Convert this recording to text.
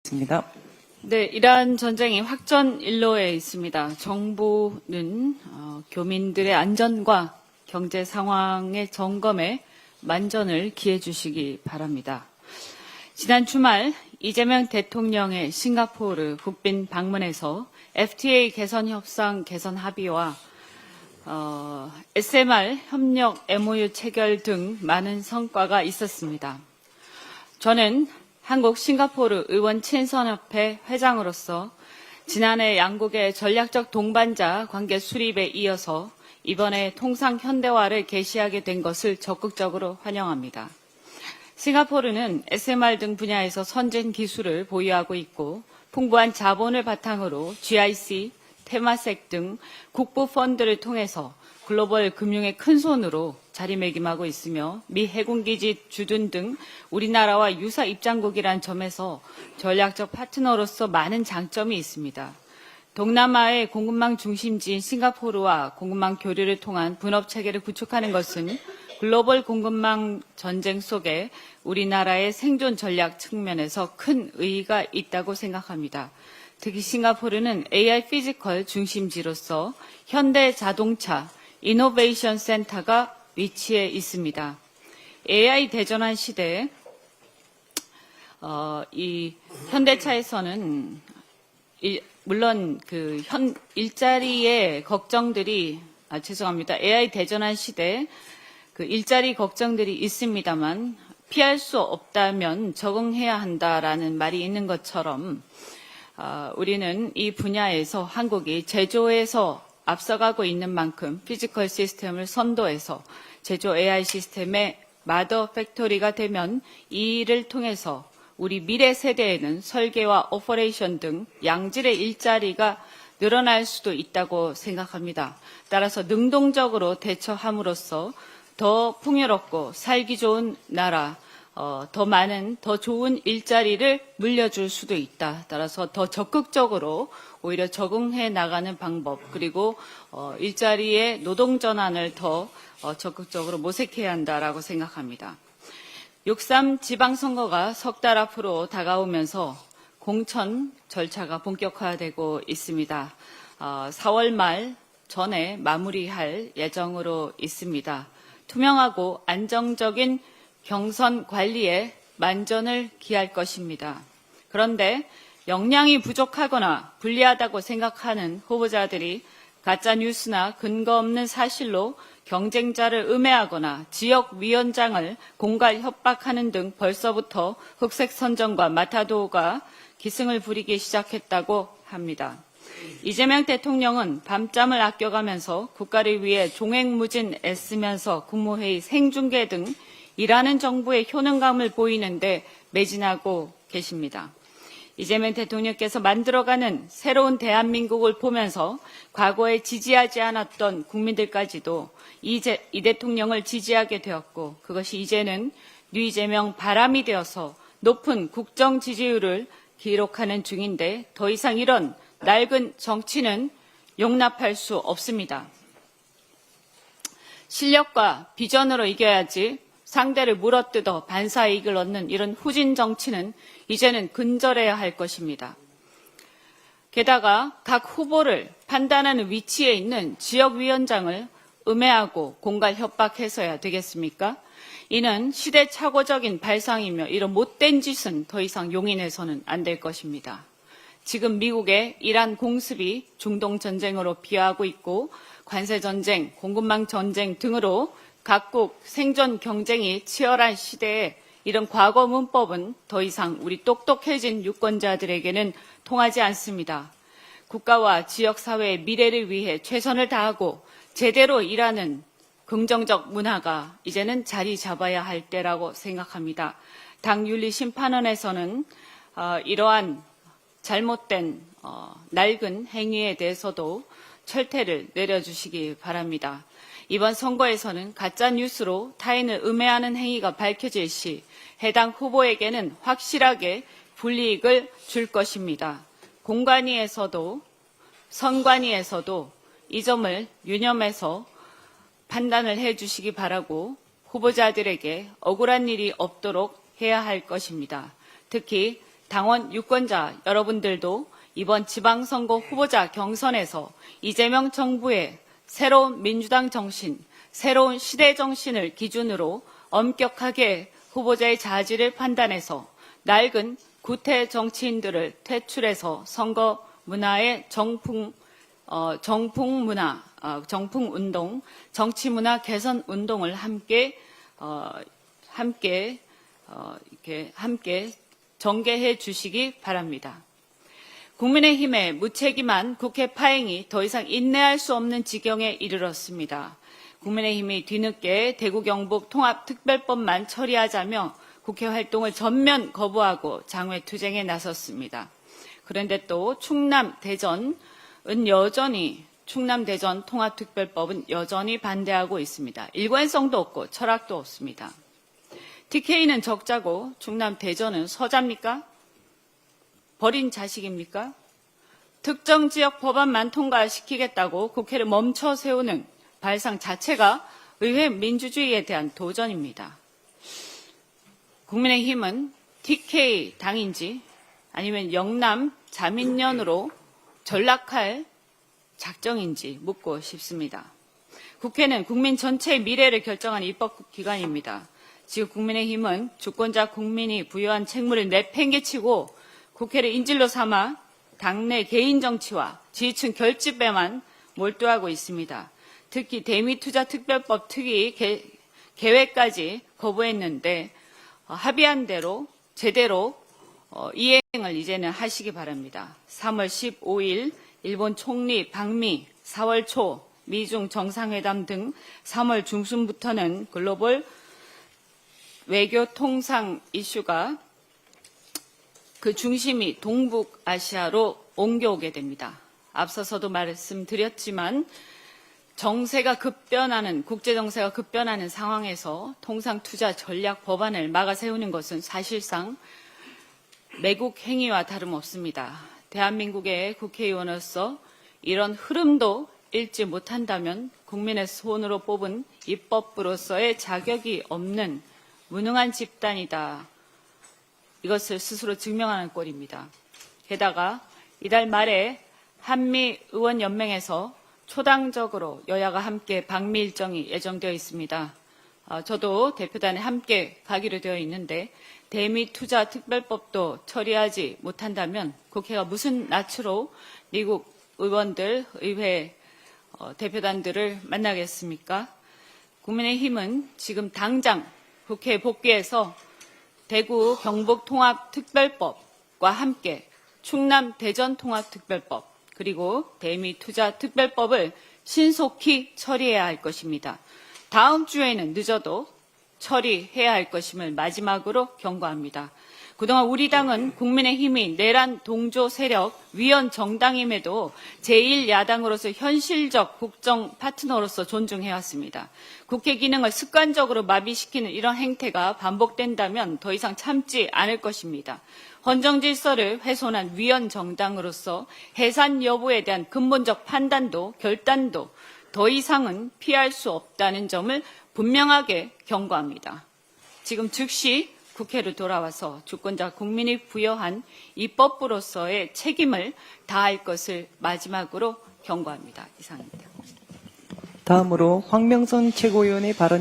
있습니다. 네, 이란 전쟁이 확전 일로에 있습니다. 정부는 교민들의 안전과 경제 상황의 점검에 만전을 기해 주시기 바랍니다. 지난 주말 이재명 대통령의 싱가포르 국빈 방문에서 FTA 개선 협상 개선 합의와 SMR 협력 MOU 체결 등 많은 성과가 있었습니다. 저는 한국 싱가포르 의원 친선협회 회장으로서 지난해 양국의 전략적 동반자 관계 수립에 이어서 이번에 통상 현대화를 개시하게 된 것을 적극적으로 환영합니다. 싱가포르는 SMR 등 분야에서 선진 기술을 보유하고 있고 풍부한 자본을 바탕으로 GIC, 테마섹 등 국부 펀드를 통해서 글로벌 금융의 큰손으로 자리매김하고 있으며 미 해군기지 주둔 등 우리나라와 유사 입장국이란 점에서 전략적 파트너로서 많은 장점이 있습니다. 동남아의 공급망 중심지인 싱가포르와 공급망 교류를 통한 분업체계를 구축하는 것은 글로벌 공급망 전쟁 속에 우리나라의 생존 전략 측면에서 큰 의의가 있다고 생각합니다. 특히 싱가포르는 AI 피지컬 중심지로서 현대 자동차 이노베이션 센터가 위치해 있습니다. AI 대전환 시대에 이 현대차에서는 물론 그 일자리의 걱정들이 죄송합니다. AI 대전환 시대에 그 일자리 걱정들이 있습니다만 피할 수 없다면 적응해야 한다라는 말이 있는 것처럼 우리는 이 분야에서 한국이 제조에서 앞서가고 있는 만큼 피지컬 시스템을 선도해서 제조 AI 시스템의 마더 팩토리가 되면 이 일을 통해서 우리 미래 세대에는 설계와 오퍼레이션 등 양질의 일자리가 늘어날 수도 있다고 생각합니다. 따라서 능동적으로 대처함으로써 더 풍요롭고 살기 좋은 나라, 더 많은, 더 좋은 일자리를 물려줄 수도 있다. 따라서 더 적극적으로 오히려 적응해 나가는 방법, 그리고 일자리의 노동 전환을 더 적극적으로 모색해야 한다라고 생각합니다. 6.3 지방선거가 석 달 앞으로 다가오면서 공천 절차가 본격화되고 있습니다. 4월 말 전에 마무리할 예정으로 있습니다. 투명하고 안정적인 경선 관리에 만전을 기할 것입니다. 그런데 역량이 부족하거나 불리하다고 생각하는 후보자들이 가짜 뉴스나 근거 없는 사실로 경쟁자를 음해하거나 지역위원장을 공갈 협박하는 등 벌써부터 흑색 선전과 마타도가 기승을 부리기 시작했다고 합니다. 이재명 대통령은 밤잠을 아껴가면서 국가를 위해 종횡무진 애쓰면서 국무회의 생중계 등 일하는 정부의 효능감을 보이는데 매진하고 계십니다. 이재명 대통령께서 만들어가는 새로운 대한민국을 보면서 과거에 지지하지 않았던 국민들까지도 이 대통령을 지지하게 되었고 그것이 이제는 류이재명 바람이 되어서 높은 국정 지지율을 기록하는 중인데 더 이상 이런 낡은 정치는 용납할 수 없습니다. 실력과 비전으로 이겨야지 상대를 물어뜯어 반사이익을 얻는 이런 후진 정치는 이제는 근절해야 할 것입니다. 게다가 각 후보를 판단하는 위치에 있는 지역위원장을 음해하고 공갈 협박해서야 되겠습니까? 이는 시대착오적인 발상이며 이런 못된 짓은 더 이상 용인해서는 안 될 것입니다. 지금 미국의 이란 공습이 중동 전쟁으로 비화하고 있고 관세 전쟁, 공급망 전쟁 등으로 각국 생존 경쟁이 치열한 시대에 이런 과거 문법은 더 이상 우리 똑똑해진 유권자들에게는 통하지 않습니다. 국가와 지역사회의 미래를 위해 최선을 다하고 제대로 일하는 긍정적 문화가 이제는 자리 잡아야 할 때라고 생각합니다. 당윤리심판원에서는 이러한 잘못된 낡은 행위에 대해서도 철퇴를 내려주시기 바랍니다. 이번 선거에서는 가짜뉴스로 타인을 음해하는 행위가 밝혀질 시 해당 후보에게는 확실하게 불이익을 줄 것입니다. 공관위에서도 선관위에서도 이 점을 유념해서 판단을 해주시기 바라고 후보자들에게 억울한 일이 없도록 해야 할 것입니다. 특히 당원 유권자 여러분들도 이번 지방선거 후보자 경선에서 이재명 정부의 새로운 민주당 정신, 새로운 시대 정신을 기준으로 엄격하게 후보자의 자질을 판단해서 낡은 구태 정치인들을 퇴출해서 선거 문화의 정풍 운동, 정치 문화 개선 운동을 함께 전개해 주시기 바랍니다. 국민의힘의 무책임한 국회 파행이 더 이상 인내할 수 없는 지경에 이르렀습니다. 국민의힘이 뒤늦게 대구 경북 통합특별법만 처리하자며 국회 활동을 전면 거부하고 장외투쟁에 나섰습니다. 그런데 또 충남 대전 통합특별법은 여전히 반대하고 있습니다. 일관성도 없고 철학도 없습니다. TK는 적자고 충남 대전은 서자입니까? 버린 자식입니까? 특정 지역 법안만 통과시키겠다고 국회를 멈춰 세우는 발상 자체가 의회 민주주의에 대한 도전입니다. 국민의힘은 TK 당인지 아니면 영남 자민련으로 전락할 작정인지 묻고 싶습니다. 국회는 국민 전체의 미래를 결정하는 입법기관입니다. 지금 국민의힘은 주권자 국민이 부여한 책무를 내팽개치고 국회를 인질로 삼아 당내 개인 정치와 지지층 결집에만 몰두하고 있습니다. 특히 대미투자특별법 특위 계획까지 거부했는데 합의한 대로 제대로 이행을 이제는 하시기 바랍니다. 3월 15일 일본 총리 방미, 4월 초 미중 정상회담 등 3월 중순부터는 글로벌 외교 통상 이슈가 그 중심이 동북아시아로 옮겨오게 됩니다. 앞서서도 말씀드렸지만 국제 정세가 급변하는 상황에서 통상투자 전략 법안을 막아 세우는 것은 사실상 매국 행위와 다름없습니다. 대한민국의 국회의원으로서 이런 흐름도 읽지 못한다면 국민의 손으로 뽑은 입법부로서의 자격이 없는 무능한 집단이다. 이것을 스스로 증명하는 꼴입니다. 게다가 이달 말에 한미의원연맹에서 초당적으로 여야가 함께 방미 일정이 예정되어 있습니다. 저도 대표단에 함께 가기로 되어 있는데 대미투자특별법도 처리하지 못한다면 국회가 무슨 낯으로 미국 의원들, 의회 대표단들을 만나겠습니까? 국민의힘은 지금 당장 국회에 복귀해서 대구 경북 통합특별법과 함께 충남 대전 통합특별법 그리고 대미투자특별법을 신속히 처리해야 할 것입니다. 다음 주에는 늦어도 처리해야 할 것임을 마지막으로 경고합니다. 그동안 우리 당은 국민의힘이 내란 동조 세력 위헌 정당임에도 제1야당으로서 현실적 국정 파트너로서 존중해왔습니다. 국회 기능을 습관적으로 마비시키는 이런 행태가 반복된다면 더 이상 참지 않을 것입니다. 헌정 질서를 훼손한 위헌 정당으로서 해산 여부에 대한 근본적 판단도 결단도 더 이상은 피할 수 없다는 점을 분명하게 경고합니다. 지금 즉시 국회로 돌아와서 주권자 국민이 부여한 입법부로서의 책임을 다할 것을 마지막으로 경고합니다. 이상입니다. 다음으로 황명선 최고위원의 발언